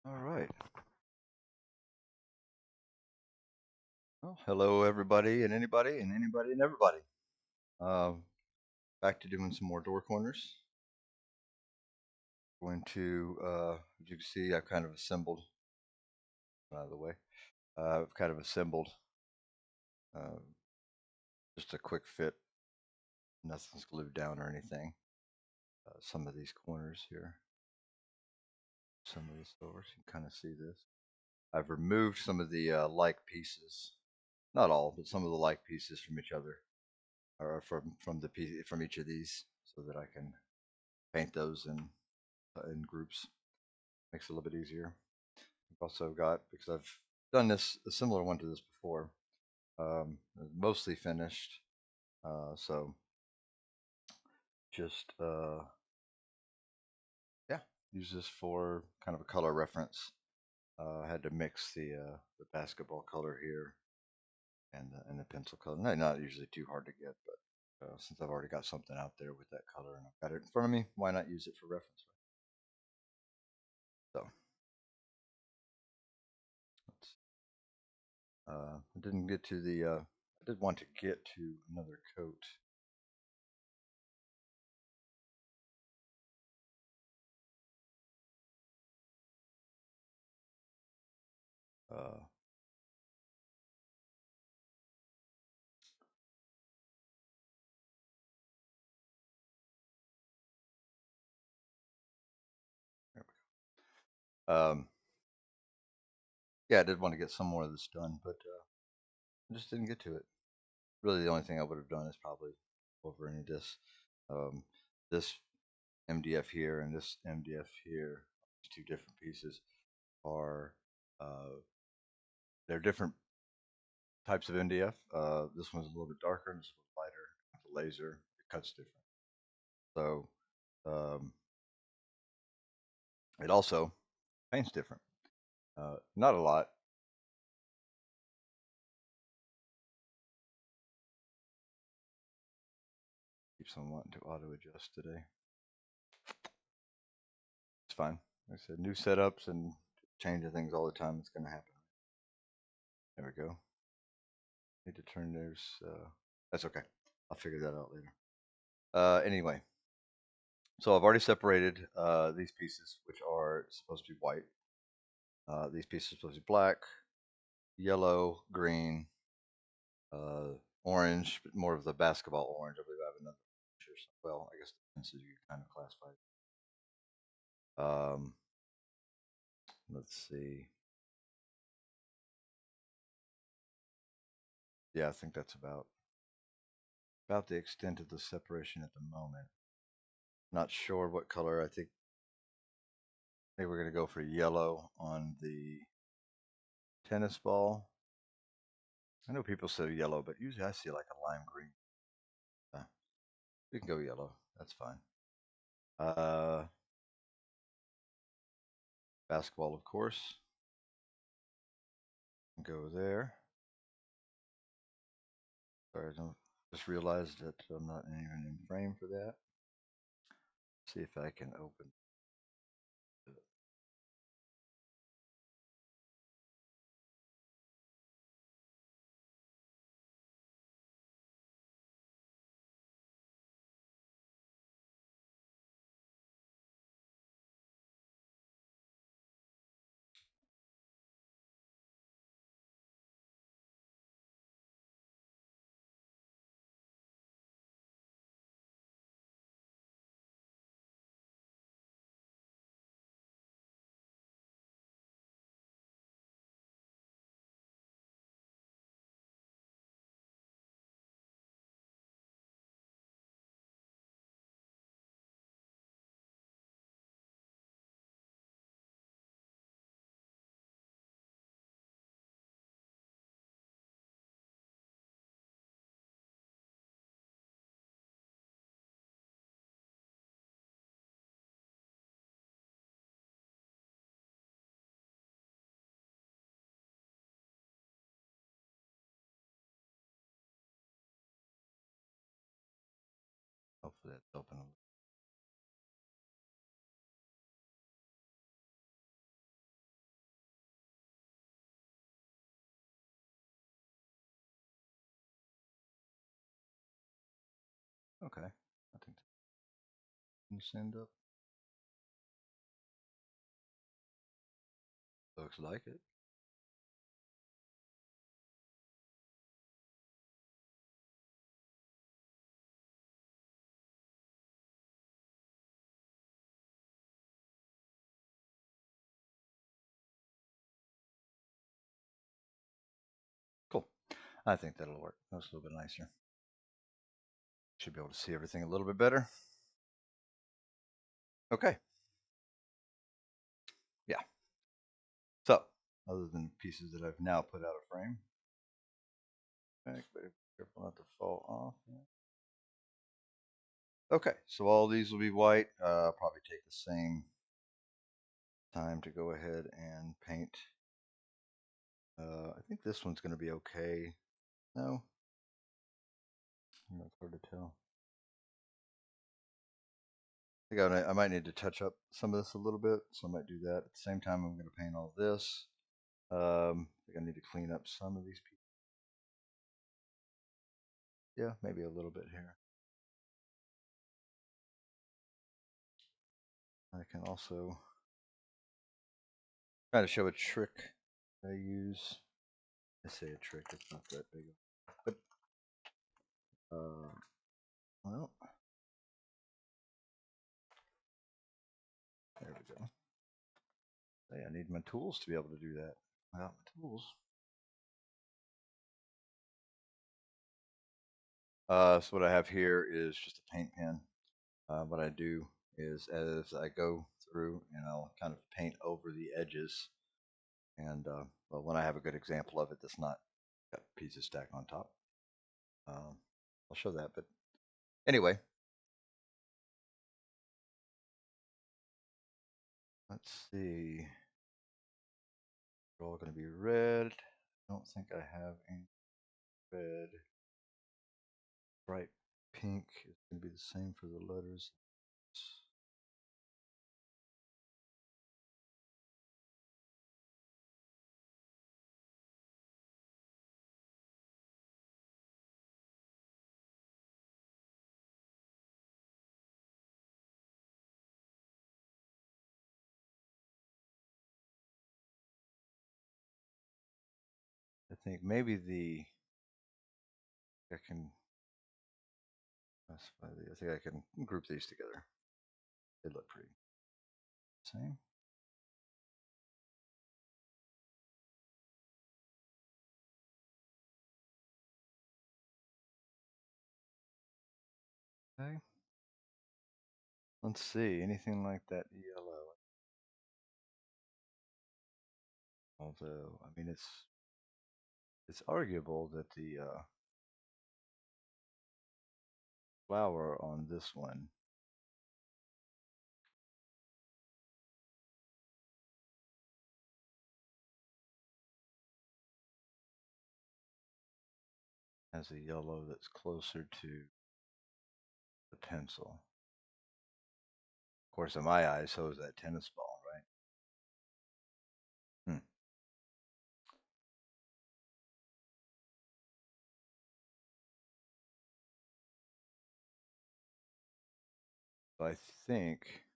All right. Well, hello everybody and anybody and anybody and everybody. Um, Back to doing some more door corners. Going to, as you can see, I've kind of assembled out of the way. I've kind of assembled uh, just a quick fit Nothing's glued down or anything. Some of these corners here, some of this over, so you can kind of see this. I've removed some of the like pieces, not all, but some of the like pieces from each other, or from each of these, so that I can paint those in groups. Makes it a little bit easier. I've also got, because I've done this a similar one to this before, mostly finished. So just yeah, use this for kind of a color reference. I had to mix the basketball color here and the pencil color. Not usually too hard to get, but since I've already got something out there with that color and I've got it in front of me, why not use it for reference? So I didn't get to the. I did want to get to another coat. Uh, there we go. Yeah, I did want to get some more of this done, but I just didn't get to it. Really, the only thing I would have done is probably over any of this. This MDF here and this MDF here, these two different pieces, are they're different types of MDF. This one's a little bit darker and this one's lighter. The laser, it cuts different. So it also paints different. Not a lot. Keeps on wanting to auto adjust today. It's fine. Like I said, new setups and changing things all the time. It's going to happen. There we go. Need to turn theirs. That's okay. I'll figure that out later. Anyway, so I've already separated these pieces, which are supposed to be white. These pieces are supposed to be black, yellow, green, orange, but more of the basketball orange. I believe I have another picture. Well, I guess this is you kind of classify it. Let's see. Yeah, I think that's about the extent of the separation at the moment. Not sure what color. I think maybe we're gonna go for yellow on the tennis ball. I know people say yellow, but usually I see like a lime green. We can go yellow. That's fine. Basketball, of course. Go there. Sorry, I don't just realized that I'm not even in frame for that. See if I can open it. Hopefully that's open. Okay. I think can send up. Looks like it. I think that'll work. That's a little bit nicer. Should be able to see everything a little bit better. Okay. Yeah. So, other than pieces that I've now put out of frame, okay, but careful not to fall off. Okay, so all these will be white. Probably take the same time to go ahead and paint. I think this one's going to be okay. No, it's hard to tell. I think I might need to touch up some of this a little bit, so I might do that. At the same time, I'm going to paint all this. I think I need to clean up some of these pieces. Yeah, maybe a little bit here. I can also try to show a trick I use. I say a trick, it's not that big. But, well, there we go. Hey, I need my tools to be able to do that. Without my tools. So what I have here is just a paint pen. What I do is as I go through and I'll kind of paint over the edges. And well, when I have a good example of it that's not got pieces stacked on top, I'll show that. But anyway, let's see. They're all going to be red. I don't think I have any red. Bright pink is going to be the same for the letters. I think maybe I can specify I think I can group these together. They look pretty same. Okay. Let's see, anything like that yellow. Although, I mean, it's arguable that the flower on this one has a yellow that's closer to the pencil. Of course, in my eyes, so is that tennis ball, right? So I think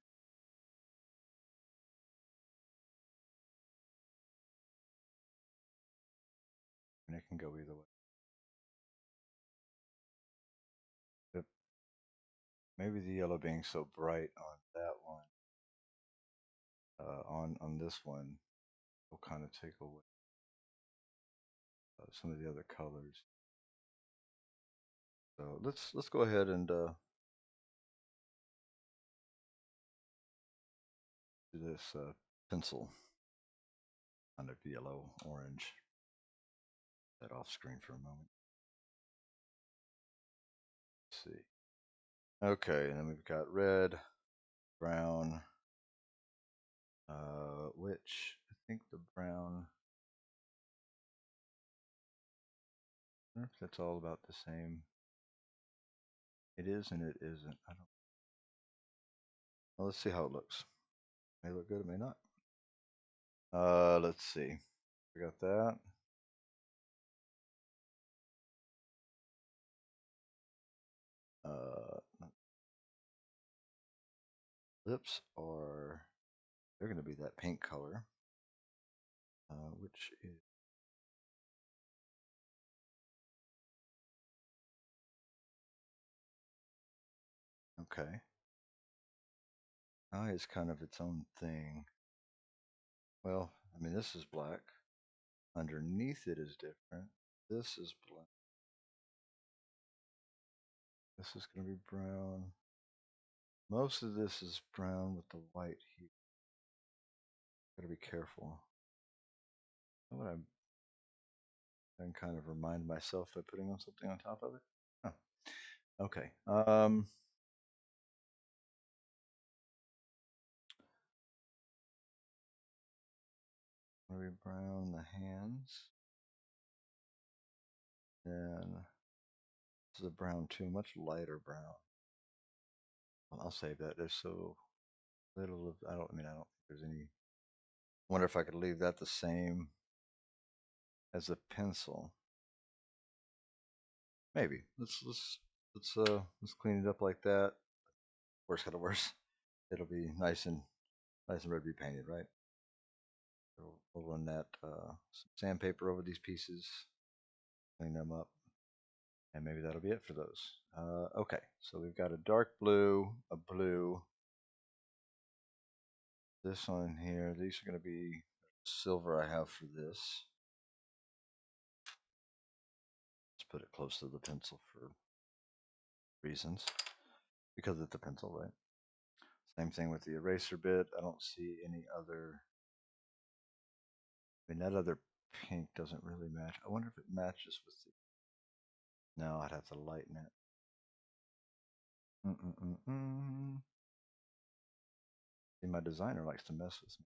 and it can go either way. But maybe the yellow being so bright on that one, on this one, will kind of take away some of the other colors. So let's go ahead and do this pencil kind of yellow orange. That off screen for a moment. Let's see. Okay, and then we've got red, brown, which I think the brown. I wonder if that's all about the same. It is and it isn't. I don't. Well, let's see how it looks. May look good, it may not. Let's see. We got that. Lips are they're going to be that pink color, which is okay. Eye is kind of its own thing. Well, I mean, this is black. Underneath it is different. This is black. This is going to be brown. Most of this is brown with the white here. Gotta be careful. What I can kind of remind myself by putting on something on top of it. Oh, okay. Maybe brown the hands. And this is a brown too, much lighter brown. Well, I'll save that. There's so little of. I don't think there's any. Wonder if I could leave that the same as the pencil. Maybe. Let's clean it up like that. Worst comes to worst, it'll be nice and red be painted, right? So we'll run that sandpaper over these pieces, clean them up, and maybe that'll be it for those. Okay, so we've got a dark blue, a blue. This one here, these are going to be silver I have for this. Let's put it close to the pencil for reasons, because it's a pencil, right? Same thing with the eraser bit. I don't see any other. I mean, that other pink doesn't really match. I wonder if it matches with the. No, I'd have to lighten it. See, my designer likes to mess with me.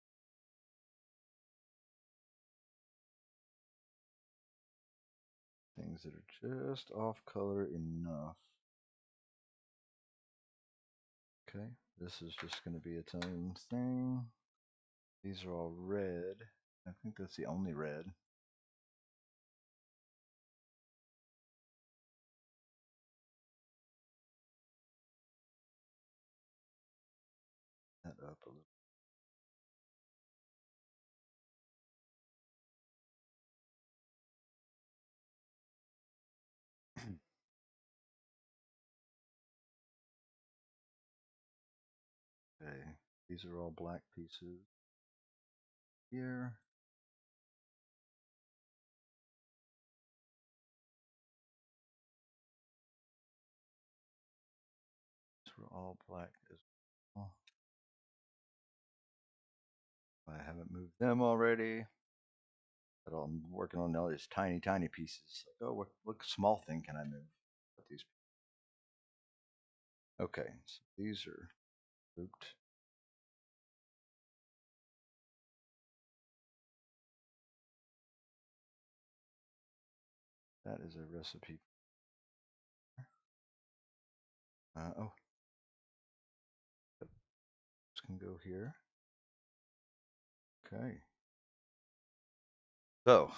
Things that are just off color enough. Okay, this is just going to be its own thing. These are all red. I think that's the only red. That up a little. Okay, these are all black pieces here. These are all black as well. I haven't moved them already. But I'm working on all these tiny pieces. Like, oh, what small thing can I move? Put these. Okay, so these are grouped. That is a recipe. Oh, this can go here. Okay. So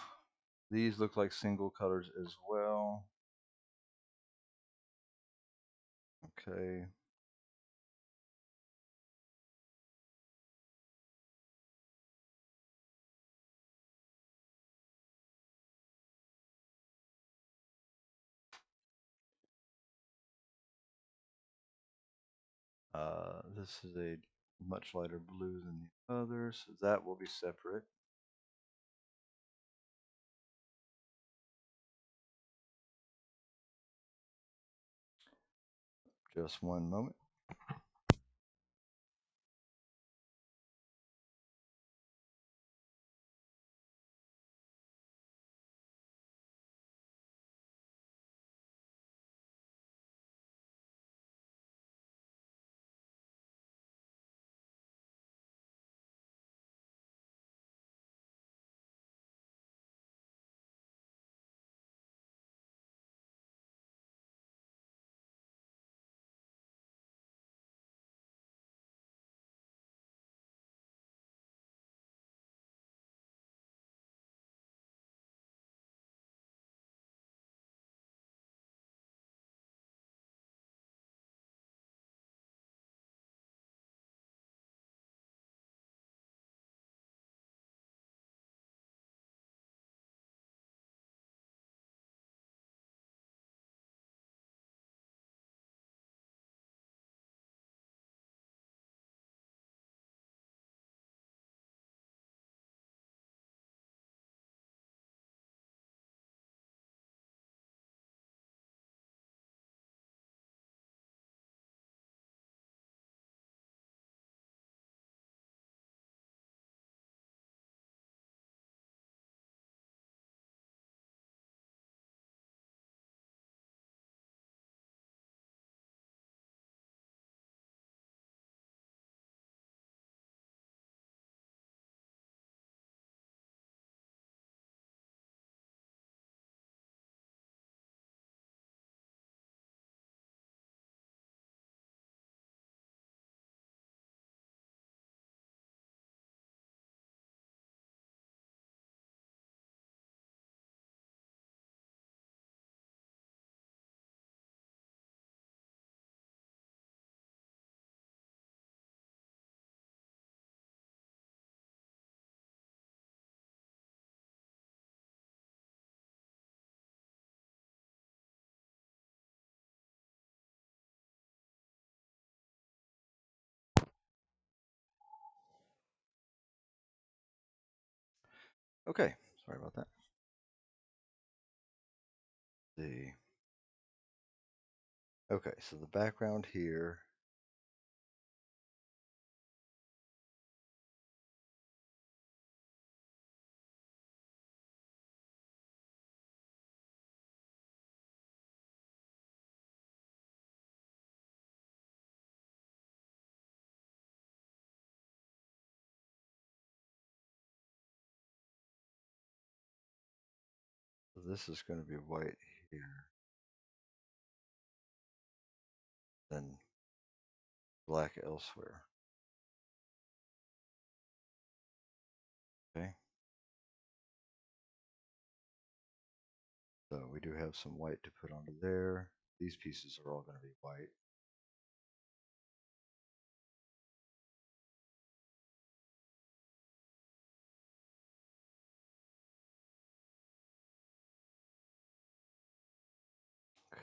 these look like single colors as well. Okay. This is a much lighter blue than the others, so that will be separate. Just one moment. Okay, sorry about that. See. Okay, so the background here. So this is going to be white here, then black elsewhere. Okay. So we do have some white to put onto there. These pieces are all going to be white.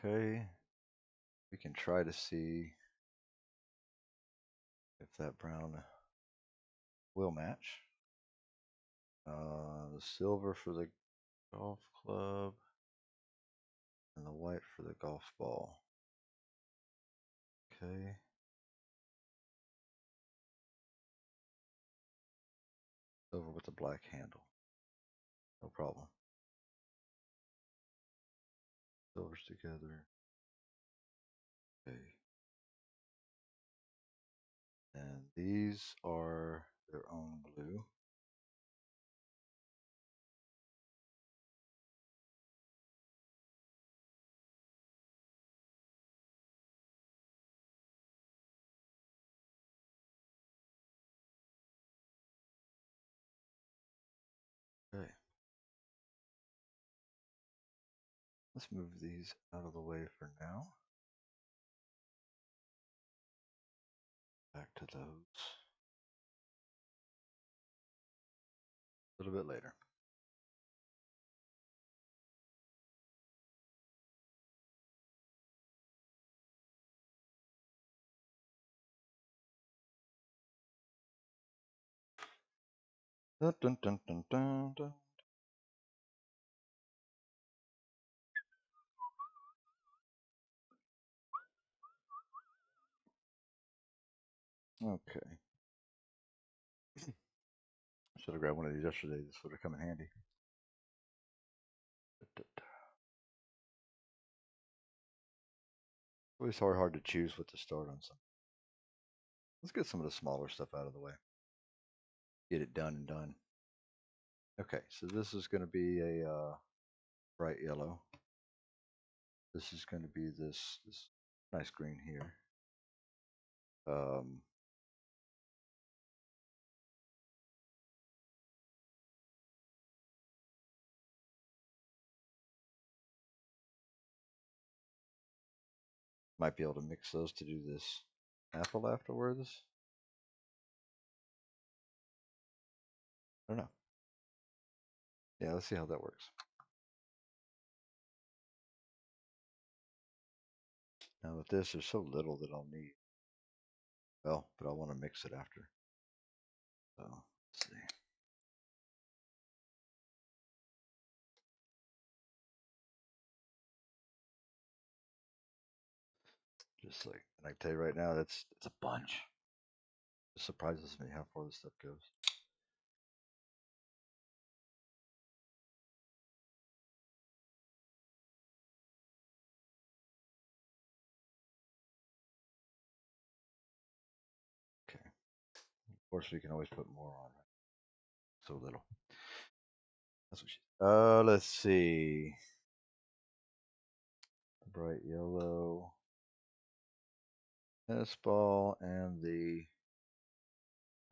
Okay. We can try to see if that brown will match. The silver for the golf club and the white for the golf ball. Okay. Silver with the black handle. No problem. Silvers together. Okay. And these are their own blue. Okay. Let's move these out of the way for now. Back to those a little bit later. Dun, dun, dun, dun, dun, dun. Okay. Should have grabbed one of these yesterday. This would have come in handy. Always hard to choose what to start on something. Let's get some of the smaller stuff out of the way. Get it done and done. Okay, so this is going to be a bright yellow. This is going to be this nice green here. Um, might be able to mix those to do this apple afterwards. I don't know. Yeah, let's see how that works. Now with this, there's so little that I'll need. Well, but I want to mix it after. So let's see. Just like, and I can tell you right now, it's a bunch. It surprises me how far this stuff goes. Okay. Of course, we can always put more on. So little. That's what she. Let's see. Bright yellow. Tennis ball and the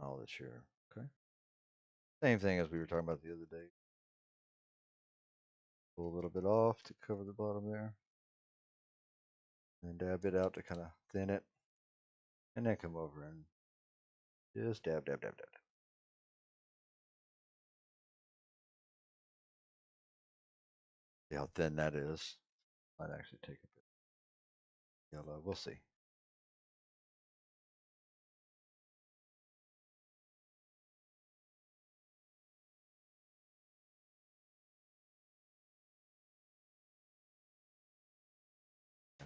knowledge share. Okay. Same thing as we were talking about the other day. Pull a little bit off to cover the bottom there. And dab it out to kind of thin it. And then come over and just dab, dab, dab, dab. See how thin that is. Might actually take a bit yellow. We'll see.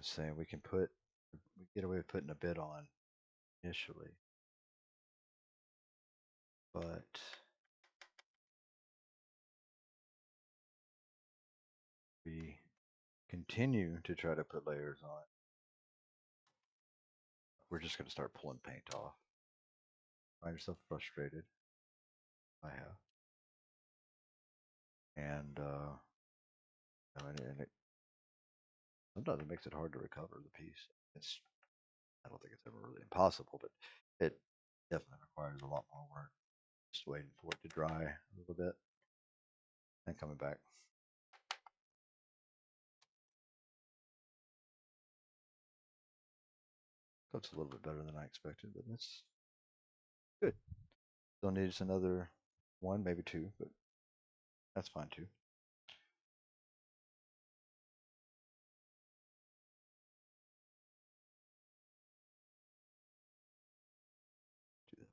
was saying we get away with putting a bid on initially, but we continue to try to put layers on, we're just going to start pulling paint off. Find yourself frustrated. I have. And, sometimes it makes it hard to recover the piece. I don't think it's ever really impossible, but it definitely requires a lot more work. Just waiting for it to dry a little bit and coming back. So it's a little bit better than I expected, but that's good. Still needs another one, maybe two, but that's fine too. Do that.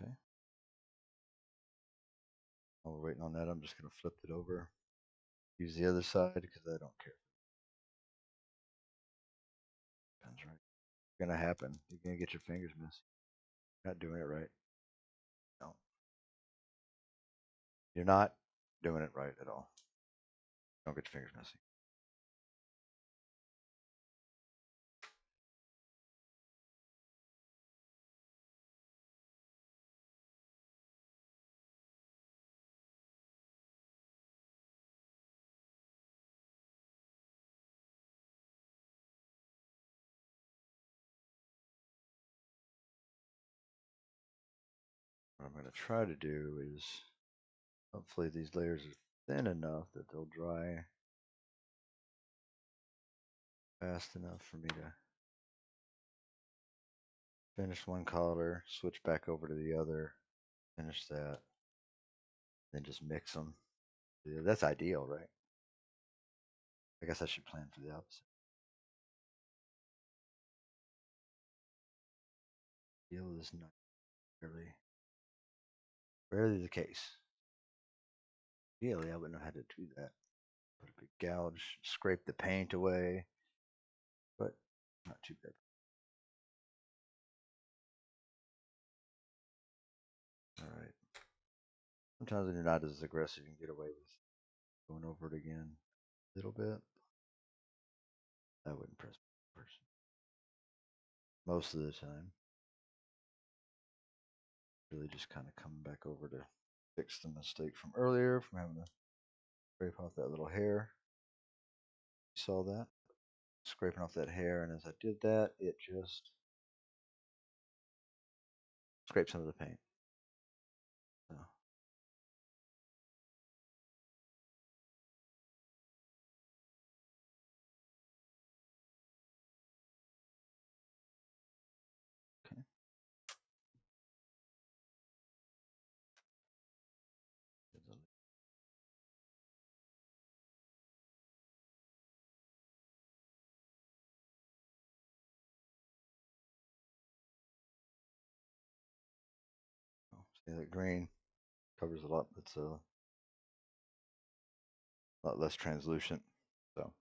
Okay. While we're waiting on that, I'm just going to flip it over. Use the other side because I don't care. That's right. It's going to happen. You're going to get your fingers messy. You're not doing it right. No. You're not doing it right at all. Don't get your fingers messy. What I'm going to try to do is hopefully these layers are thin enough that they'll dry fast enough for me to finish one color, switch back over to the other, finish that, then just mix them. Yeah, that's ideal, right? I guess I should plan for the opposite. Ideal is not rarely the case. Ideally, I wouldn't have had to do that. Put a big gouge, scrape the paint away, but not too bad. All right. Sometimes when you're not as aggressive, you can get away with going over it again a little bit. That would impress me person. Most of the time, really just kind of coming back over to fix the mistake from earlier, from having to scrape off that little hair. You saw that? Scraping off that hair, and as I did that, it just scraped some of the paint. So, okay. See that green covers a lot. It's a lot less translucent. So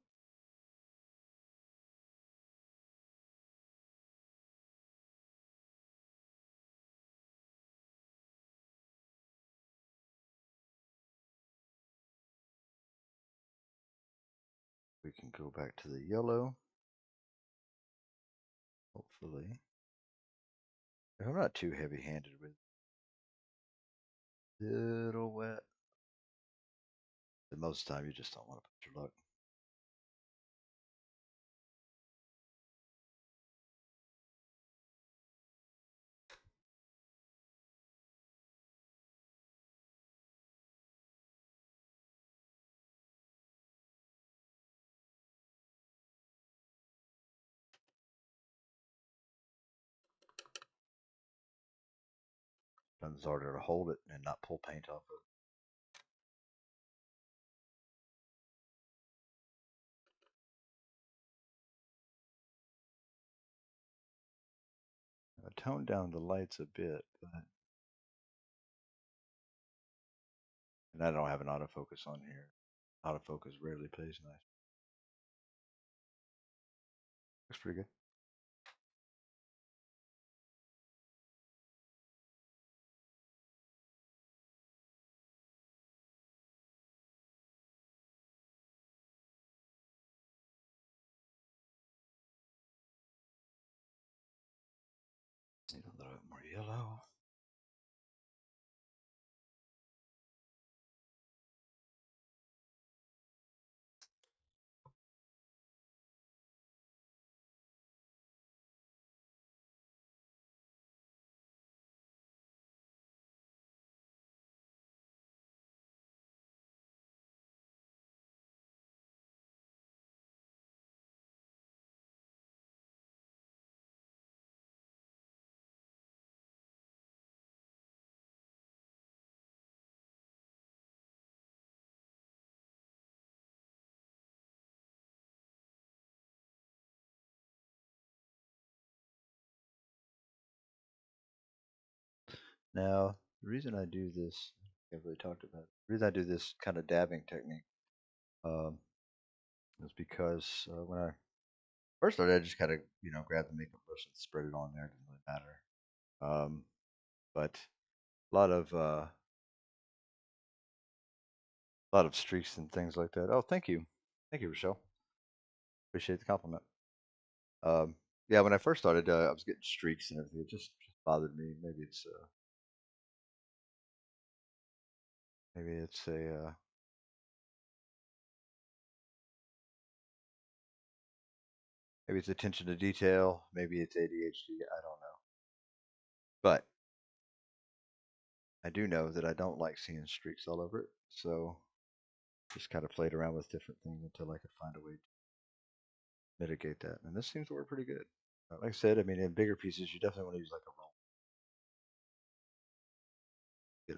we can go back to the yellow. Hopefully, if I'm not too heavy-handed with it, little wet. But most of the time, you just don't want to put your luck. Sometimes it's harder to hold it and not pull paint off of it. I toned down the lights a bit, but And I don't have an autofocus on here. Autofocus rarely plays nice. Looks pretty good. Need a little bit more yellow. Now, the reason I do this, I've really talked about it. The reason I do this kind of dabbing technique um, is because when I first started, I just kind of grab the makeup brush and spread it on there. It didn't really matter. But a lot of streaks and things like that. Oh, thank you, Rochelle. Appreciate the compliment. Um, yeah, when I first started, I was getting streaks and everything. It just bothered me. Maybe it's a maybe it's attention to detail. Maybe it's ADHD. I don't know. But I do know that I don't like seeing streaks all over it. So just kind of played around with different things until I could find a way to mitigate that. And this seems to work pretty good. Like I said, I mean, in bigger pieces, you definitely want to use like a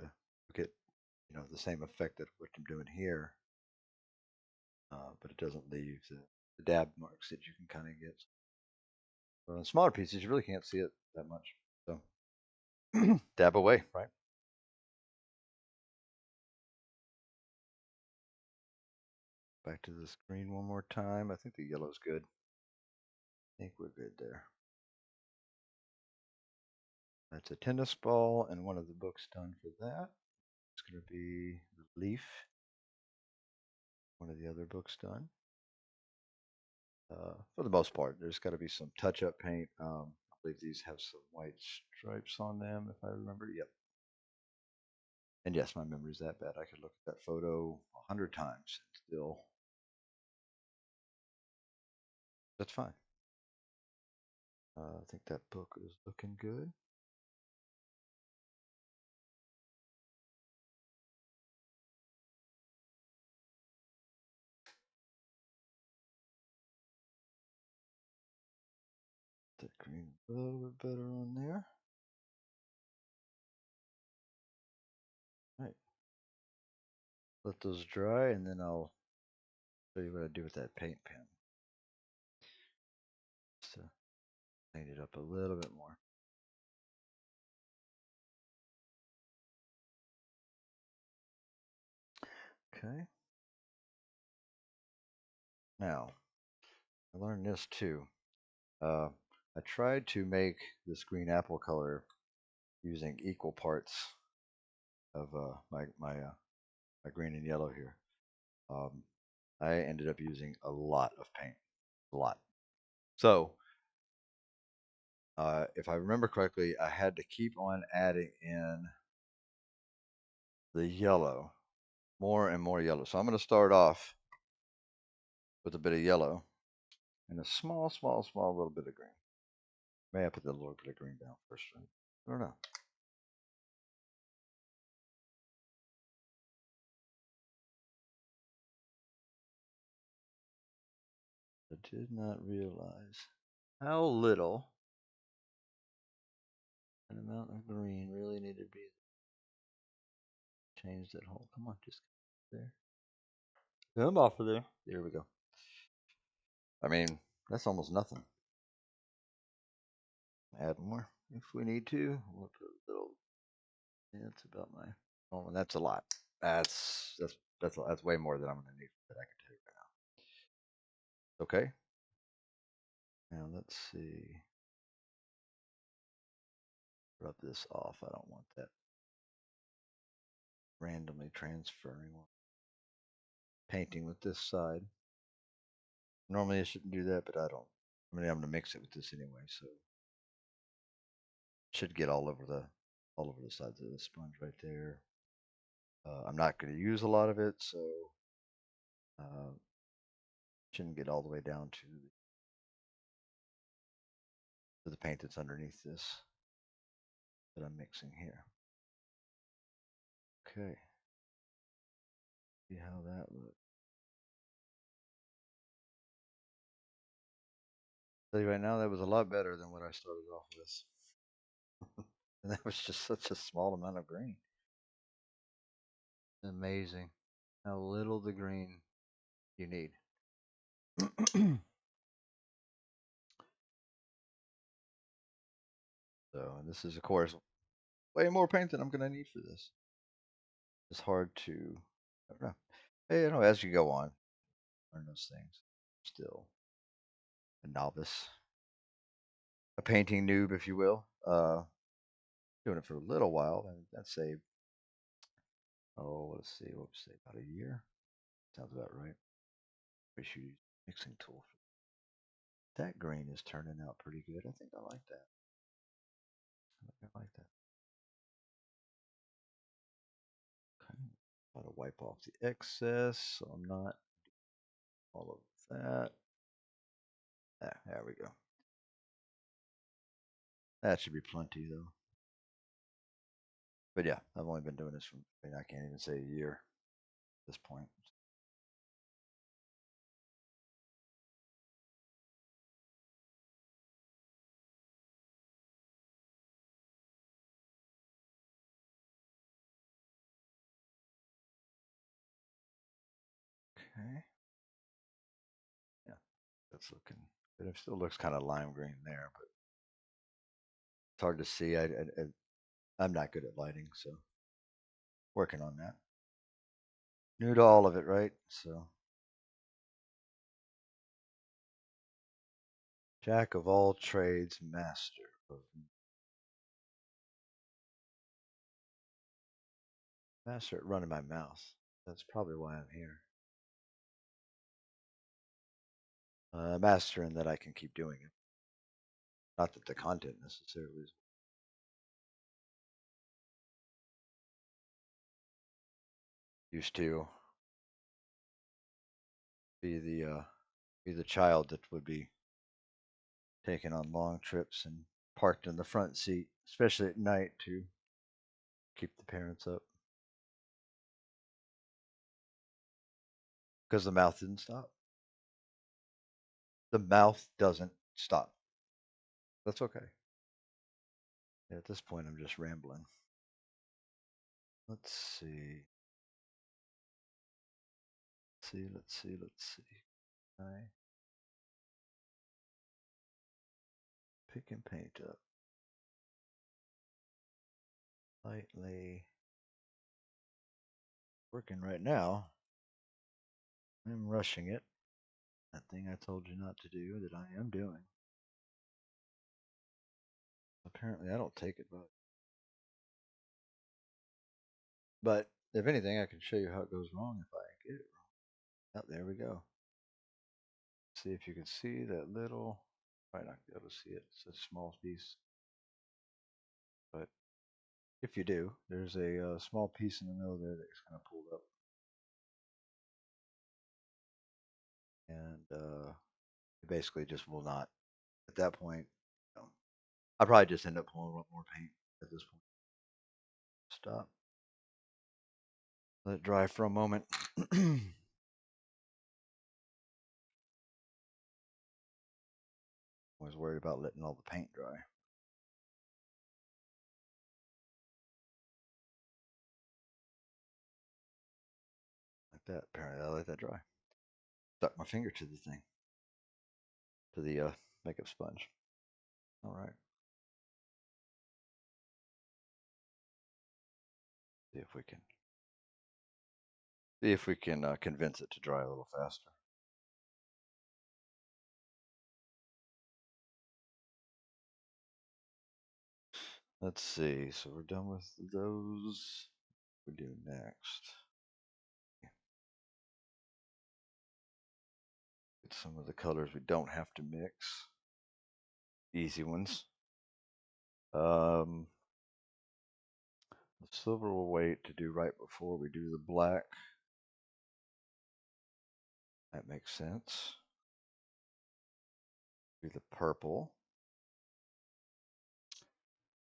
roll. Get the same effect that what I'm doing here, but it doesn't leave the dab marks that you can kind of get. But on smaller pieces, you really can't see it that much. So dab away, right? Back to the screen one more time. I think the yellow's good. I think we're good there. That's a tennis ball, and one of the books done for that. It's going to be Leaf. One of the other books done. For the most part, there's got to be some touch-up paint. I believe these have some white stripes on them, if I remember. Yep. And yes, my memory's that bad. I could look at that photo 100 times and still. That's fine. I think that book is looking good. The green a little bit better on there. All right. Let those dry, and then I'll show you what I do with that paint pen. Just to paint it up a little bit more. Okay. Now, I learned this too. I tried to make this green apple color using equal parts of my green and yellow here. Um, I ended up using a lot of paint, a lot. So, if I remember correctly, I had to keep on adding in the yellow, more and more yellow. So I'm going to start off with a bit of yellow and a small, small, small little bit of green. May I put the little bit of green down first? I don't know. I did not realize how little an amount of green really needed to be. Change that whole. Come on, just there. Come off of there. There we go. I mean, that's almost nothing. Add more if we need to. We'll put a little. Yeah, that's about my. Oh, and that's a lot. That's way more than I'm gonna need that I can tell you right now. Okay. Now let's see. Rub this off. I don't want that randomly transferring painting with this side. Normally I shouldn't do that, but I don't. I mean, I'm gonna mix it with this anyway, so it should get all over the sides of the sponge right there. I'm not going to use a lot of it, so uh, shouldn't get all the way down to the paint that's underneath this that I'm mixing here. Okay, see how that looks. Tell you right now, that was a lot better than what I started off with. And that was just such a small amount of green. Amazing how little the green you need. So, and this is, of course, way more paint than I'm going to need for this. It's hard to, I don't know. Hey, you know, as you go on, learn those things. Still a novice, a painting noob, if you will. Doing it for a little while, and I'd say, oh, let's see, about a year. Sounds about right. We should use a mixing tool. That green is turning out pretty good. I think I like that. I like that. Okay. Try to wipe off the excess, so I'm not all of that. Ah, there we go. That should be plenty, though. But yeah, I've only been doing this for, I mean, I can't even say a year at this point. Okay. Yeah, that's looking good. It still looks kind of lime green there, but it's hard to see. I'm not good at lighting, so working on that. New to all of it, right? So, jack of all trades, master at running my mouth. That's probably why I'm here. Master in that I can keep doing it. Not that the content necessarily is. Used to be the child that would be taken on long trips and parked in the front seat, especially at night to keep the parents up because the mouth didn't stop. The mouth doesn't stop. That's okay. Yeah, at this point, I'm just rambling. Let's see. Let's see. I pick and paint up lightly. Working right now. I'm rushing it. That thing I told you not to do that I am doing. Apparently, I don't take it, but if anything, I can show you how it goes wrong if I get it wrong. Oh, there we go. See if you can see that little. Might not be able to see it. It's a small piece, but if you do, there's a small piece in the middle there that's kind of pulled up, and it basically just will not. At that point, you know, I'll probably just end up pulling up more paint at this point. Stop. Let it dry for a moment. I was worried about letting all the paint dry. Like that. Apparently, I let that dry. Stuck my finger to the thing, to the makeup sponge. All right. See if we can See if we can convince it to dry a little faster. Let's see. So we're done with those. What do we do next? Get some of the colors we don't have to mix. Easy ones. The silver will wait to do right before we do the black. That makes sense. Do the purple.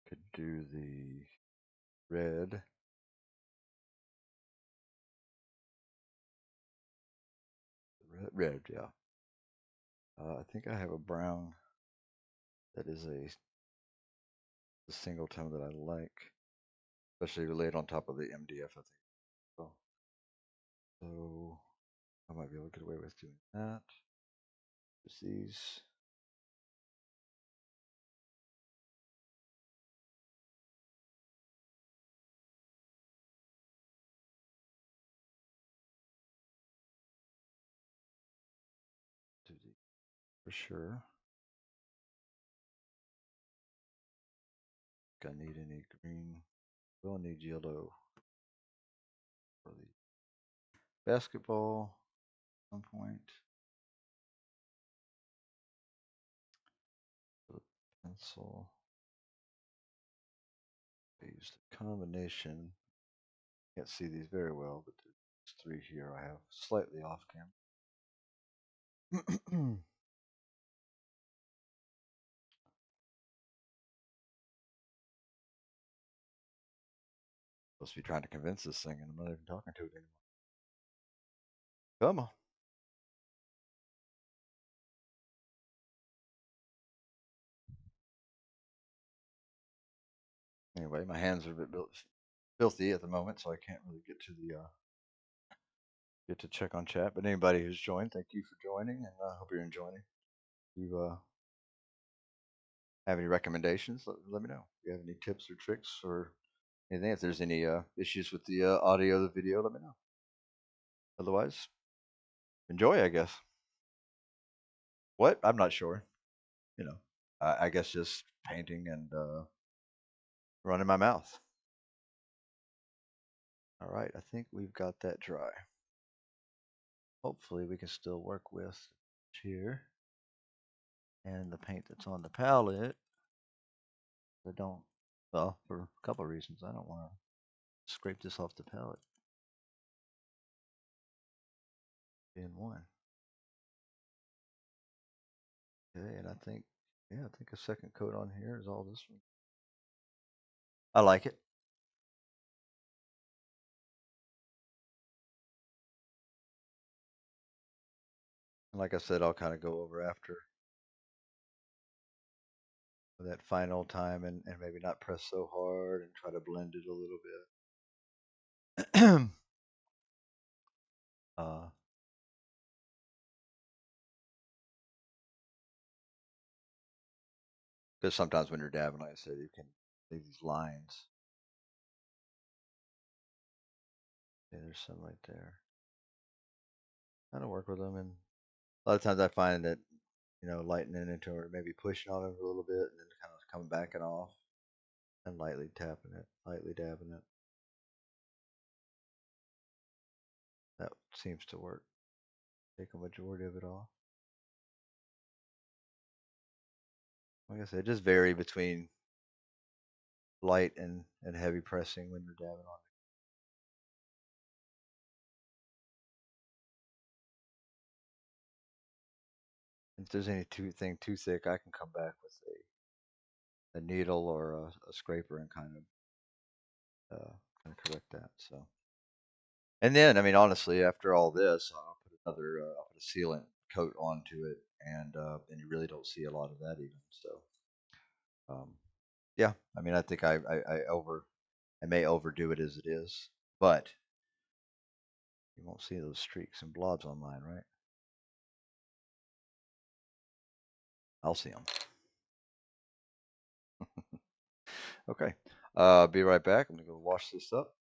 Could do the red. Red, yeah. I think I have a brown that is a single tone that I like, especially laid on top of the MDF, I think. So I might be able to get away with doing that. Just these. Do these for sure. If I need any green. We'll need yellow for the basketball at some point. For the pencil. I use the combination. Can't see these very well, but there's three here I have slightly off camera. Supposed to be trying to convince this thing, and I'm not even talking to it anymore. Come on. Anyway, my hands are a bit filthy at the moment, so I can't really get to the get to check on chat. But anybody who's joined, thank you for joining, and I hope you're enjoying it. If you have any recommendations, let me know. If you have any tips or tricks or anything, if there's any issues with the audio, the video, let me know. Otherwise, enjoy, I guess. What? I'm not sure. You know, I guess just painting and running my mouth. All right, I think we've got that dry. Hopefully we can still work with here and the paint that's on the palette. I don't, well, for a couple of reasons, I don't want to scrape this off the palette. In one. Okay, and I think, yeah, I think a second coat on here is all this one. I like it. And like I said, I'll kind of go over after that final time and maybe not press so hard and try to blend it a little bit. Because sometimes when you're dabbing, like I said, you can leave these lines. Yeah, there's some right there. Kind of work with them, and a lot of times I find that lightening into it, or maybe pushing on it a little bit, and then kind of coming back and off, and lightly tapping it, lightly dabbing it. That seems to work. Take a majority of it off. Like I said, just vary between light and heavy pressing when you're dabbing on it. If there's anything too thick, I can come back with a needle or a scraper and kind of correct that. So, and then I mean, honestly, after all this, I'll put a sealant coat onto it, and you really don't see a lot of that even. So, yeah, I mean, I think I may overdo it as it is, but you won't see those streaks and blobs on mine, right? I'll see them. Okay. Be right back. I'm gonna go wash this up.